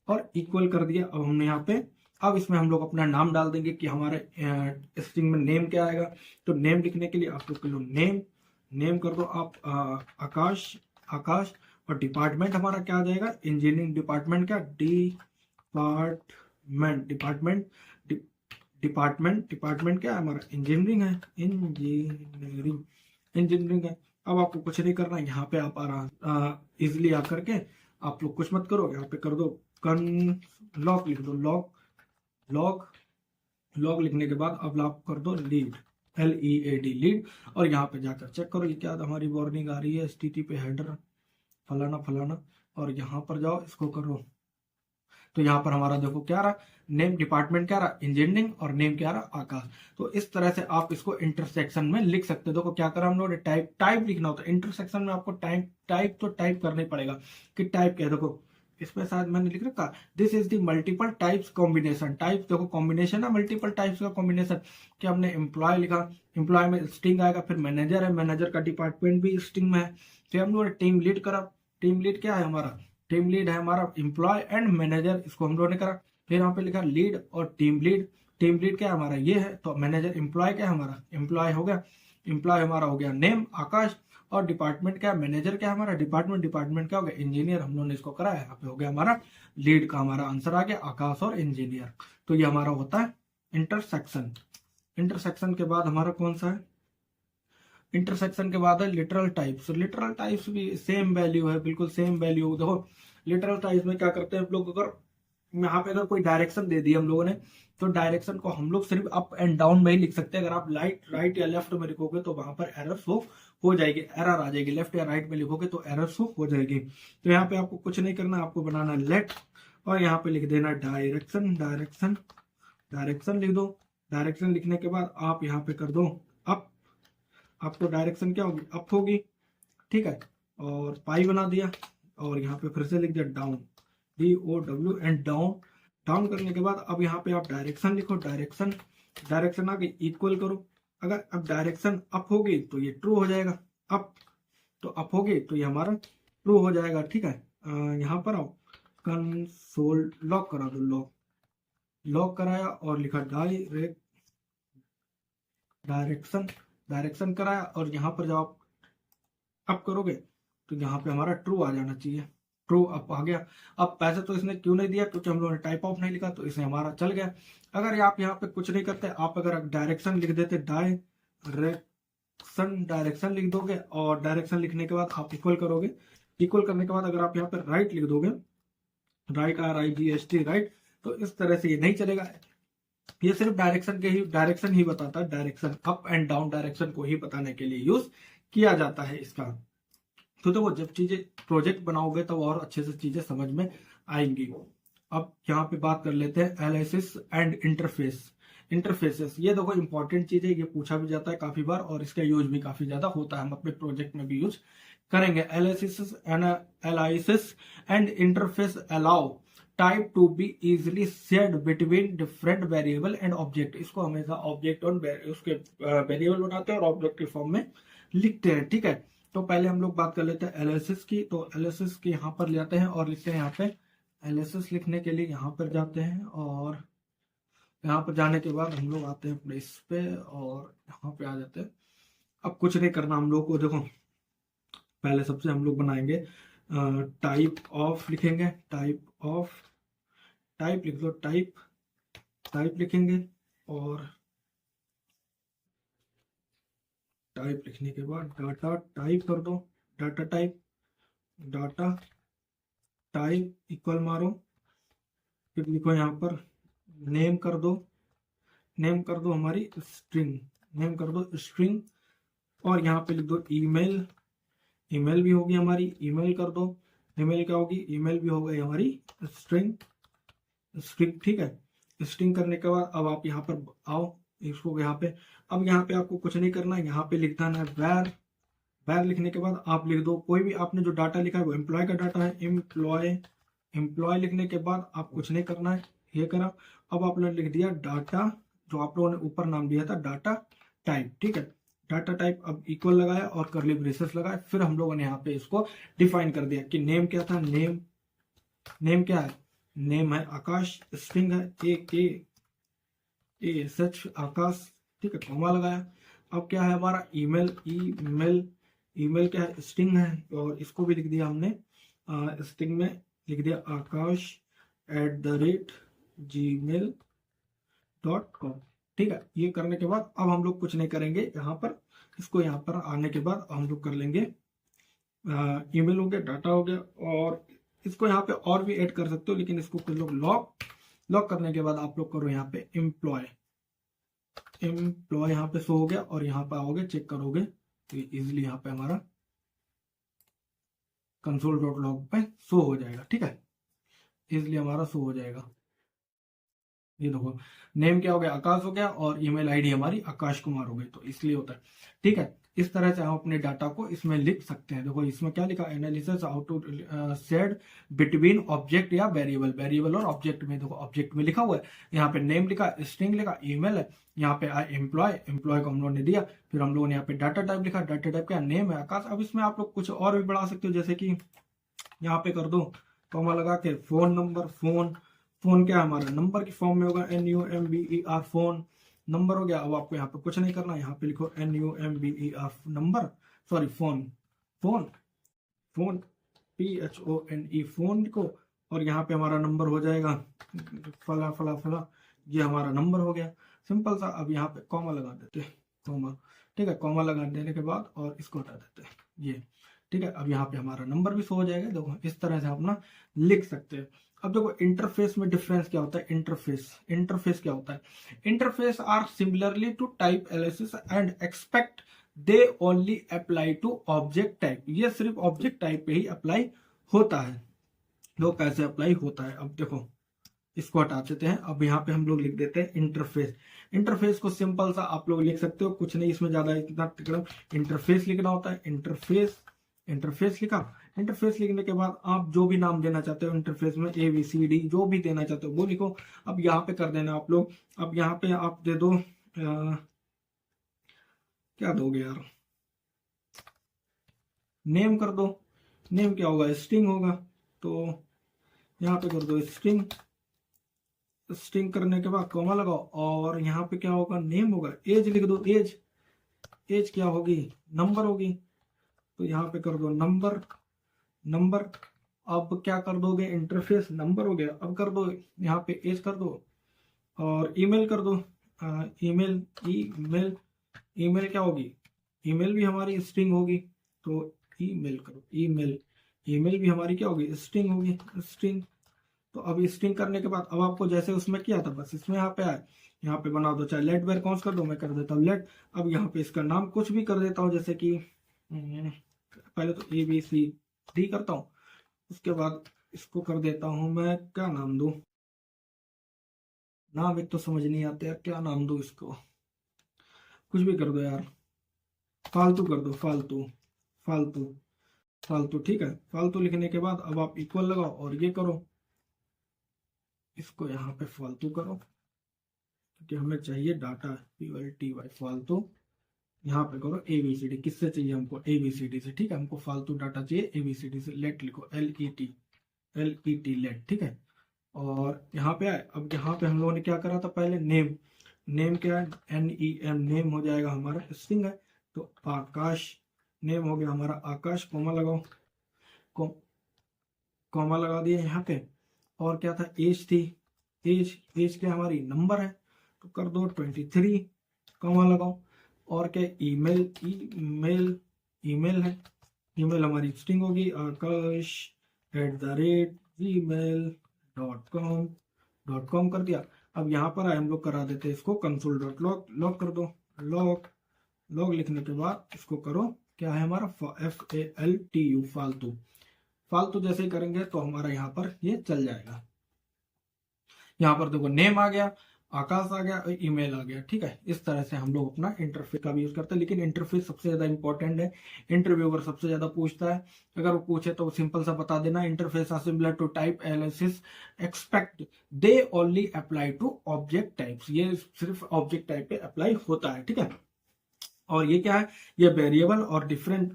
Speaker 1: और इक्वल कर दिया। अब हमने यहाँ पे, अब इसमें हम लोग अपना नाम डाल देंगे कि हमारे स्ट्रिंग में नेम क्या आएगा। तो नेम लिखने के लिए आप लोग कर लो नेम, नेम कर दो आप आकाश, आकाश। और डिपार्टमेंट हमारा क्या आ जाएगा, इंजीनियरिंग डिपार्टमेंट, क्या डिपार्टमेंट, डिपार्टमेंट, डिपार्टमेंट, डिपार्टमेंट क्या है हमारा, इंजीनियरिंग है, इंजीनियरिंग, इंजीनियरिंग है। अब आपको कुछ नहीं करना, यहाँ पे आप आराम इजिली आकर के आप लोग कुछ मत करो, यहाँ पे कर दो कन लॉग लिख दो, लॉग लॉग लॉग लिखने के बाद अब आप कर दो लीड, LEAD लीड। और यहाँ पे जाकर चेक करो ये क्या हमारी वार्निंग आ रही है, STT पे हेडर फलाना फलाना, और यहाँ पर जाओ इसको करो। तो यहाँ पर हमारा देखो क्या रहा, नेम डिपार्टमेंट क्या रहा इंजीनियरिंग, और नेम क्या रहा आकाश। तो इस तरह से आप इसको इंटरसेक्शन में लिख सकते हो। देखो क्या करा हम लोगों ने, टाइप टाइप लिखना होता है इंटरसेक्शन में, आपको टाइप टाइप तो टाइप करना ही पड़ेगा कि टाइप क्या है। देखो इसमें शायद मैंने लिख रखा, this is the multiple types combination. Type देखो कॉम्बिनेशन है, मल्टीपल टाइप्स का कॉम्बिनेशन। क्या हमने एम्प्लॉय लिखा, एम्प्लॉय में स्ट्रिंग आएगा, फिर मैनेजर है, मैनेजर का डिपार्टमेंट भी स्ट्रिंग में है। फिर हम लोगों ने टीम लीड करा, टीम लीड क्या है हमारा, टीम लीड है हमारा एम्प्लॉय एंड मैनेजर, इसको हम लोगों ने करा। फिर यहाँ पे लिखा लीड और टीम लीड, टीम लीड क्या है हमारा ये है, तो मैनेजर एम्प्लॉय क्या है हमारा, एम्प्लॉय हो गया, एम्प्लॉय हमारा हो गया नेम आकाश, और डिपार्टमेंट क्या है, मैनेजर क्या है हमारा डिपार्टमेंट, डिपार्टमेंट क्या हो गया इंजीनियर, हम लोगों ने इसको करा है। यहाँ पे हो गया हमारा लीड का हमारा आंसर आ गया आकाश और इंजीनियर। तो ये हमारा होता है इंटरसेक्शन। इंटरसेक्शन के बाद हमारा कौन सा है, इंटरसेक्शन के बाद है लिटरल टाइप्स। लिटरल टाइप्स भी सेम वैल्यू है, बिल्कुल सेम वैल्यू। देखो लिटरल टाइप्स में क्या करते हैं हम लोग, अगर यहाँ पे अगर कोई डायरेक्शन दे दी हम लोगों ने, तो डायरेक्शन को हम लोग सिर्फ अप एंड डाउन में ही लिख सकते हैं। अगर आप राइट या लेफ्ट में लिखोगे तो वहां पर एरर शो हो जाएगी, एरर आ जाएगी। लेफ्ट या राइट में लिखोगे तो एरर शो हो जाएगी। तो यहाँ पे आपको कुछ नहीं करना, आपको बनाना लेट, और यहाँ पे लिख देना डायरेक्शन, डायरेक्शन, डायरेक्शन लिख दो। डायरेक्शन लिखने के बाद आप यहाँ पे कर दो अप, आपको डायरेक्शन क्या होगी अप होगी, ठीक है। और पाई बना दिया, और यहाँ पे फिर से लिख दिया down, DOW and down. Down करने के बाद अब यहाँ पे आप डायरेक्शन लिखो, डायरेक्शन, डायरेक्शन आगे इक्वल करो। अगर अब डायरेक्शन अप होगी तो ये ट्रू हो जाएगा, अप तो अप होगी तो ये हमारा ट्रू हो जाएगा, ठीक है। यहाँ पर आओ कंसोल लॉक करा दो, लॉक लॉक कराया और लिखा डायरेक्शन, डायरेक्शन कराया, और यहाँ पर जब आप अप करोगे तो यहाँ पे हमारा ट्रू आ जाना चाहिए, ट्रू अप आ गया। अब पैसे तो इसने क्यों नहीं दिया, क्योंकि हम लोगों ने टाइप ऑफ नहीं लिखा, तो इसने हमारा चल गया। अगर आप यहाँ पे कुछ नहीं करते, आप अगर डायरेक्शन लिख देते, डायरेक्शन, डायरेक्शन लिख दोगे, और डायरेक्शन लिखने के बाद आप इक्वल करोगे, इक्वल करने के बाद अगर आप यहाँ पे राइट लिख दोगे, राइट RIGHT राइट, तो इस तरह से ये नहीं चलेगा। ये सिर्फ डायरेक्शन ही बताता है, direction up and down direction को ही बताने के लिए यूज किया जाता है इसका। तो देखो जब चीजें प्रोजेक्ट बनाओगे तब और अच्छे से चीजें समझ में आएंगी। अब यहाँ पे बात कर लेते हैं एनालिसिस एंड इंटरफेस, इंटरफेसेस। ये देखो इंपॉर्टेंट चीज है, ये पूछा भी जाता है काफी बार, और इसका यूज भी काफी ज्यादा होता है, हम अपने प्रोजेक्ट में भी यूज करेंगे। Analysis and interface allow type to be easily shared between different variable and object. इसको हमेशा ऑब्जेक्ट और उसके वेरिएबल बनाते हैं और ऑब्जेक्ट के फॉर्म में लिखते हैं, ठीक है। तो पहले हम लोग बात कर लेते हैं एनालिसिस की। तो एनालिसिस की यहाँ पर ले आते हैं और लिखते हैं, यहाँ पे एनालिसिस लिखने के लिए यहाँ पर जाते हैं, और यहाँ पर जाने के बाद हम लोग आते हैं अपने इस पे, और यहाँ पे आ जाते हैं। अब कुछ नहीं करना हम लोग को, देखो पहले सबसे हम लोग बनाएंगे टाइप ऑफ, लिखेंगे टाइप ऑफ, टाइप लिख दो, टाइप, टाइप लिखेंगे, और टाइप लिखने के बाद डाटा टाइप कर दो, data type, data type equal मारो, फिर लिखो यहाँ पर नेम कर दो, नेम कर दो हमारी स्ट्रिंग, नेम कर दो स्ट्रिंग, और यहाँ पे लिख दो ईमेल, ईमेल भी होगी हमारी, ईमेल कर दो, ईमेल क्या होगी, ईमेल भी हो गई हमारी स्ट्रिंग, स्ट्रिंग, ठीक है। स्ट्रिंग करने के बाद अब आप यहाँ पर आओ, इसको यहाँ पे, अब यहाँ पे आपको कुछ नहीं करना, यहाँ पे लिखना है वैर, वैर लिखने के बाद आप लिख दो कोई भी, आपने जो डाटा लिखा है वो एम्प्लॉय का डाटा है, एम्प्लॉय एम्प्लॉय लिखने के बाद आप कुछ नहीं करना है, ये करा। अब आपने लिख दिया डाटा, जो आप लोगों ने ऊपर नाम दिया था डाटा टाइप, ठीक है। डाटा टाइप अब इक्वल लगाया और करली ब्रेसेस लगाए। फिर हम लोगों ने यहाँ पे इसको डिफाइन कर दिया कि नेम क्या था, नेम क्या है, नेम है आकाश, स्ट्रिंग है AKASH आकाश, ठीक है, कॉमा लगाया। अब क्या है हमारा ईमेल, ईमेल क्या है, स्ट्रिंग है, और इसको भी लिख दिया हमने, स्ट्रिंग में लिख दिया akash@gmail.com, ठीक है। ये करने के बाद अब हम लोग कुछ नहीं करेंगे यहाँ पर, इसको यहाँ पर आने के बाद हम लोग कर लेंगे ईमेल हो गया, डाटा हो गया, और इसको यहाँ पे और भी ऐड कर सकते हो, लेकिन इसको कुछ लोग लॉक करने के बाद आप लोग करो यहाँ पे एम्प्लॉय यहाँ पे शो हो गया, और यहाँ पे आओगे चेक करोगे तो इजिली यहाँ पे हमारा console.log पे शो हो जाएगा, ठीक है, इजिली हमारा शो हो जाएगा। ये देखो नेम क्या हो गया, आकाश हो गया, और ईमेल आईडी हमारी आकाश कुमार हो गई, तो इसलिए होता है, ठीक है। इस तरह से हम अपने डाटा को इसमें लिख सकते हैं। देखो इसमें क्या लिखा, analysis how to said between object या वेरिएबल और ऑब्जेक्ट में। देखो ऑब्जेक्ट में लिखा हुआ है, यहाँ पे नेम लिखा, स्ट्रिंग लिखा, ईमेल है, यहाँ पे एम्प्लॉय को हम लोगों ने दिया। फिर हम लोगों ने यहाँ पे डाटा टाइप लिखा, डाटा टाइप क्या, नेम है आकाश। अब इसमें आप लोग कुछ और भी बढ़ा सकते हो, जैसे कि यहाँ पे कर दो कॉमा लगा के फोन नंबर, फोन क्या हमारा नंबर की फॉर्म में होगा, NUMBER फोन नंबर हो गया। अब आपको यहाँ पे कुछ नहीं करना, यहाँ पे लिखो NUMBER number, sorry phone PHONE phone लिखो, और यहाँ पे हमारा नंबर हो जाएगा फला फला फला, ये हमारा नंबर हो गया, सिंपल सा। अब यहाँ पे कॉमा लगा देते हैं, कॉमा, ठीक है, कॉमा लगा देने के बाद और इसको हटा देते हैं, ये ठीक है। अब यहाँ पे हमारा नंबर भी शो हो जाएगा। देखो इस तरह से अपना लिख सकते हैं। अब देखो इंटरफेस में डिफरेंस क्या होता है, इंटरफेस क्या होता है, interface are similarly to type analysis and expect they only apply to object type. ये सिर्फ ऑब्जेक्ट टाइप पे ही अप्लाई होता है। वो कैसे अप्लाई होता है, अब देखो इसको हटा देते हैं। अब यहाँ पे हम लोग लिख देते हैं इंटरफेस को सिंपल सा आप लोग लिख सकते हो, कुछ नहीं इसमें ज्यादा इतना इंटरफेस लिखना होता है। इंटरफेस लिखा, इंटरफेस लिखने के बाद आप जो भी नाम देना चाहते हो इंटरफेस में, ABCD जो भी देना चाहते हो वो लिखो। अब यहाँ पे कर देना आप लोग, अब यहाँ पे आप दे दो क्या दोगे यार, नेम कर दो। नेम क्या होगा, स्ट्रिंग होगा, तो यहाँ पे कर दो स्ट्रिंग करने के बाद कॉमा लगाओ, और यहाँ पे क्या होगा, नेम होगा। एज लिख दो, एज क्या होगी, नंबर होगी, तो यहाँ पे कर दो नंबर। अब क्या कर दोगे, इंटरफेस नंबर हो गया। अब कर दो यहाँ पे एज कर दो, और ईमेल कर दो, ईमेल क्या होगी, ईमेल भी हमारी स्ट्रिंग होगी, तो ईमेल करो, ईमेल भी हमारी क्या होगी, स्ट्रिंग होगी, स्ट्रिंग। तो अब स्ट्रिंग करने के बाद अब आपको जैसे उसमें किया था बस इसमें यहाँ पे आए, यहाँ पे बना दो, चाहे लेट वेर कौन कर दो, मैं कर देता हूँ लेट। अब यहाँ पे इसका नाम कुछ भी कर देता हूँ, जैसे कि पहले तो ABCD करता हूँ, उसके बाद इसको कर देता हूँ मैं, क्या नाम दूं, नाम एक तो समझ नहीं आते यार, क्या नाम दूं इसको, कुछ भी कर दो यार, फालतू कर दो, फालतू, ठीक है। फालतू लिखने के बाद अब आप इक्वल लगाओ और ये करो, इसको यहाँ पे फालतू करो, क्योंकि हमें चाहिए डाटा, PLTY फालतू। यहाँ पे करो ABCD, किससे चाहिए हमको, ABCD से, ठीक है। हमको फालतू डाटा चाहिए ABCD से। लेट लिखो, LET लेट, ठीक है। और यहाँ पे आए, अब यहाँ पे हम लोगों ने क्या करा था पहले, नेम क्या है, NEM, नेम हो जाएगा हमारा, स्ट्रिंग है, तो आकाश, नेम हो गया हमारा आकाश, कॉमा लगाओ, कॉमा लगा दिया यहाँ पे। और क्या था, एज थी, एज क्या हमारी नंबर है, तो कर दो 23, कॉमा लगाओ। और क्या, ईमेल है, ईमेल हमारी स्ट्रिंग होगी, akash@gmail.com कर दिया। अब यहाँ पर आए, हम लोग करा देते हैं इसको console.log कर दो, लॉग लिखने के बाद इसको करो, क्या है हमारा, FALTU फालतू जैसे ही करेंगे तो हमारा यहाँ पर ये चल जाएगा। यहाँ पर देखो नेम आ गया, आकाश आ गया और ईमेल आ गया। ठीक है, इस तरह से हम लोग अपना इंटरफेस का भी यूज करते हैं। लेकिन इंटरफेस सबसे ज्यादा इंपॉर्टेंट है, इंटरव्यूअर सबसे ज्यादा पूछता है। अगर वो पूछे तो सिंपल सा बता देना, interface are similar to type analysis expect they only apply to object types. ये सिर्फ ऑब्जेक्ट टाइप पे अप्लाई होता है। ठीक है, और ये क्या है, ये वेरिएबल और डिफरेंट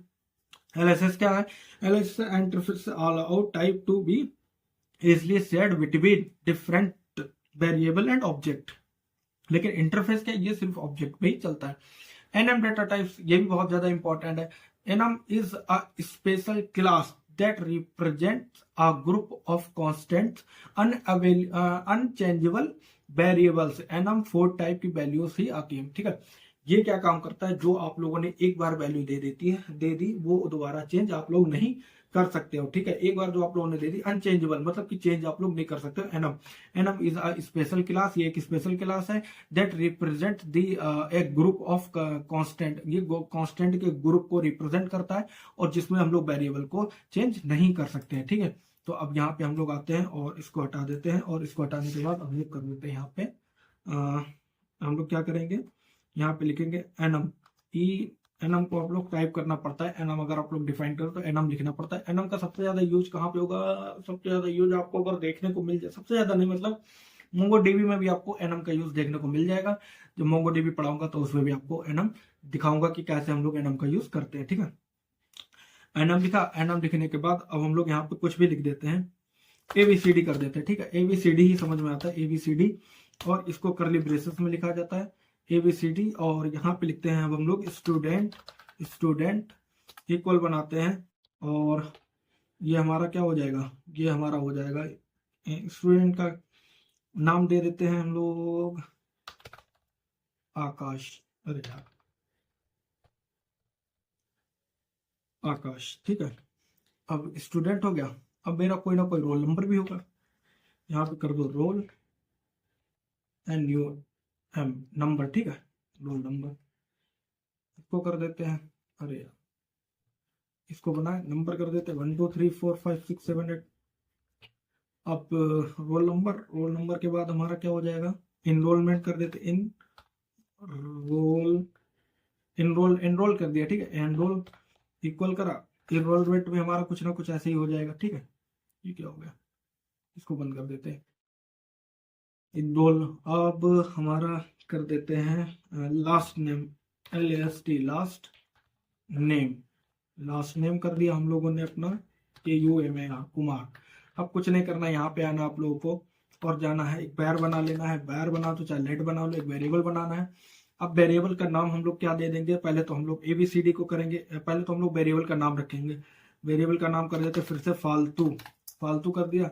Speaker 1: एनालिसिस क्या है, analysis interface allow type to be easily shared between different variable and object. लेकिन इंटरफेस क्या, ये सिर्फ ऑब्जेक्ट पे ही चलता है। एनएम डेटा टाइप्स, ये भी बहुत ज्यादा इंपॉर्टेंट है। Enum is a special class that represents a group of constants unchangeable variables. Enum 4 type की वैल्यूज ही आती है। ठीक है, ये क्या काम करता है, जो आप लोगों ने एक बार वैल्यू दे दी वो दोबारा चेंज आप लोग नहीं कर सकते हो। ठीक है, एक बार जो आप लोगों ने दे दी अनचेंजेबल, मतलब कि चेंज आप लोग नहीं कर सकते हो। Annum, annum is a special class, ये एक स्पेशल क्लास है that represent the A group of constant. ये कांस्टेंट के ग्रुप को रिप्रेजेंट करता है और जिसमें हम लोग वेरिएबल को चेंज नहीं कर सकते हैं। ठीक है, तो अब यहाँ पे हम लोग आते हैं और इसको हटा देते हैं, और इसको हटाने के बाद हम लोग कर देते हैं यहाँ पे हम लोग क्या करेंगे, यहाँ पे लिखेंगे एनम। ई एनम को आप लोग टाइप करना पड़ता है। एनम अगर आप लोग डिफाइन करो तो एनम लिखना पड़ता है। एनम का सबसे ज्यादा यूज कहाँ पे होगा, सबसे ज्यादा यूज आपको अगर देखने को मिल जाए, सबसे ज्यादा नहीं मतलब मोंगोडीबी में भी आपको एनम का यूज देखने को मिल जाएगा। जब मोंगोडीबी पढ़ाऊंगा तो उसमें भी आपको एनम दिखाऊंगा कि कैसे हम लोग एनम का यूज करते हैं। ठीक है, एनम लिखा, एनम लिखने के बाद अब हम लोग यहाँ पे कुछ भी लिख देते हैं, एबीसीडी कर देते हैं। ठीक है, एबीसीडी ही समझ में आता है, एबीसीडी, और इसको करली ब्रेसेस में लिखा जाता है एबीसीडी। और यहाँ पे लिखते हैं अब हम लोग स्टूडेंट, स्टूडेंट इक्वल बनाते हैं, और ये हमारा क्या हो जाएगा, ये हमारा हो जाएगा स्टूडेंट का नाम दे देते हैं हम लोग आकाश। अरे यार, आकाश। ठीक है, अब स्टूडेंट हो गया। अब मेरा कोई ना कोई रोल नंबर भी होगा, यहाँ पे कर दो roll and enum number. ठीक है, रोल नंबर इसको कर देते हैं। अरे यार, इसको बनाए नंबर कर देते हैं 1 2 3 4 5 6 7 8। अब रोल नंबर, रोल नंबर के बाद हमारा क्या हो जाएगा, इनरोलमेंट कर देते, इन रोल, इनरोल, एनरोल कर दिया। ठीक है, एनरोल इक्वल करा, इनरोलमेंट में हमारा कुछ ना कुछ ऐसे ही हो जाएगा। ठीक है, ये क्या हो गया, इसको बंद कर देते हैं, इनरोल। अब हमारा कर देते हैं last name, LAST last name, last name कर दिया हम लोगों ने अपना KUMAR, कुमार। अब कुछ नहीं करना, यहाँ पे आना आप लोगों को और जाना है, एक बैर बना लेना है। बैर बना तो चाहे लेट बना लो, एक वेरिएबल बनाना है। अब वेरिएबल का नाम हम लोग क्या दे देंगे, पहले तो हम लोग ABCD को करेंगे, पहले तो हम लोग वेरिएबल का नाम रखेंगे। वेरिएबल का नाम कर देते फिर से फालतू, फालतू कर दिया।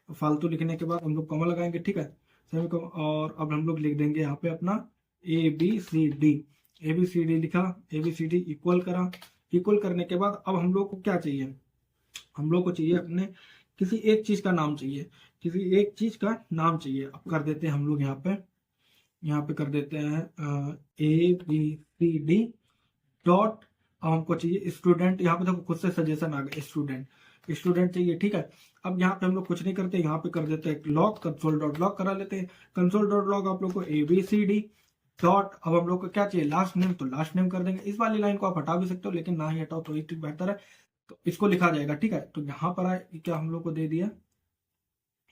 Speaker 1: फालतू लिखने के बाद हम लोग कॉमा लगाएंगे। ठीक है, और अब हम लोग लिख देंगे यहाँ पे अपना ABCD, ABCD लिखा, ABCD इक्वल करा। इक्वल करने के बाद अब हम लोग को क्या चाहिए, हम लोग को चाहिए अपने किसी एक चीज का नाम चाहिए, किसी एक चीज का नाम चाहिए। अब कर देते हैं हम लोग यहाँ पे कर देते हैं ABCD डॉट, हमको चाहिए स्टूडेंट। यहाँ पे देखो खुद से सजेशन आ गया, स्टूडेंट, स्टूडेंट चाहिए। ठीक है, अब यहाँ पे हम लोग कुछ नहीं करते, यहाँ पे कर देते हैं लॉग, कंसोल डॉट लॉग करा लेते हैं। कंसोल डॉट लॉग आप लोग को ABCD डॉट, अब हम लोग को क्या चाहिए, लास्ट नेम, तो लास्ट नेम कर देंगे। इस वाली लाइन को आप हटा भी सकते हो, लेकिन ना ही हटाओ तो ये बेहतर है, तो इसको लिखा जाएगा। ठीक है, तो यहाँ पर आए, क्या हम लोग को दे दिया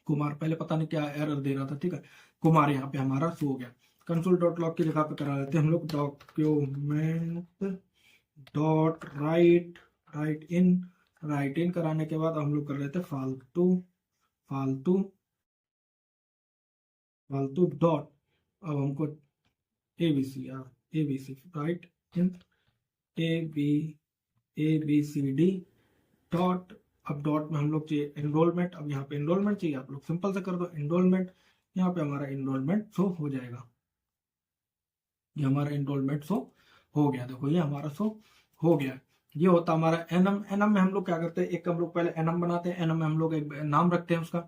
Speaker 1: कुमार, पहले पता नहीं क्या एरर दे रहा था। ठीक है, कुमार यहाँ पे हमारा शो हो गया। कंसोल डॉट लॉग की जगह पे करा लेते हैं हम लोग डॉक्यूमेंट डॉट राइट, राइट इन कराने के बाद हम लोग कर लेते हैं फालतू, फालतू, फालतू डॉट। अब हमको ABC राइट इन ABCD डॉट। अब डॉट में हम लोग चाहिए एनरोलमेंट। अब यहाँ पे एनरोलमेंट चाहिए, आप लोग सिंपल से कर दो एनरोलमेंट। यहाँ पे हमारा एनरोलमेंट शो हो जाएगा, ये हमारा एनरोलमेंट शो हो गया। देखो ये हमारा शो हो गया। ये होता हमारा एनम। एनम में हम लोग क्या करते हैं, एक हम लोग पहले एनम बनाते हैं, एनम में हम लोग एक नाम रखते हैं उसका,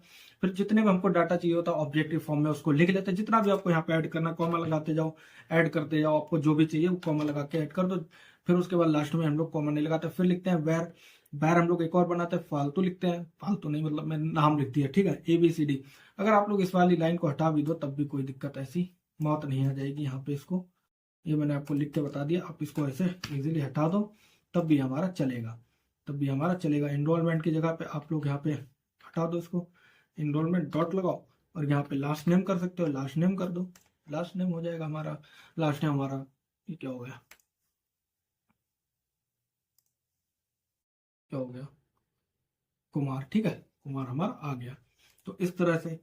Speaker 1: फिर जितने भी हमको डाटा चाहिए होता है ऑब्जेक्टिव फॉर्म में उसको लिख लेते हैं। जितना भी आपको यहाँ पे ऐड करना, कॉमा लगाते जाओ, ऐड करते जाओ, आपको जो भी चाहिए वो कॉमा लगा के ऐड कर दो। फिर उसके बाद लास्ट में हम लोग कॉमा नहीं लगाते, फिर लिखते हैं वेर। बैर हम लोग एक और बनाते हैं, फालतू लिखते हैं, फालतू नहीं मतलब मैंने नाम लिख दिया, ठीक है, ABCD। अगर आप लोग इस वाली लाइन को हटा भी दो तब भी कोई दिक्कत ऐसी मौत नहीं आ जाएगी यहाँ पे। इसको ये मैंने आपको लिख के बता दिया, आप इसको ऐसे इजीली हटा दो तब भी हमारा चलेगा, तब भी हमारा चलेगा। एनरोलमेंट की जगह पे आप लोग यहाँ पे हटा दो इसको, एनरोलमेंट डॉट लगाओ और यहाँ पे लास्ट नेम कर सकते हो, लास्ट नेम कर दो, लास्ट नेम हो जाएगा हमारा। लास्ट नेम हमारा ये क्या हो गया, क्या हो गया, कुमार, ठीक है, कुमार हमारा आ गया। तो इस तरह से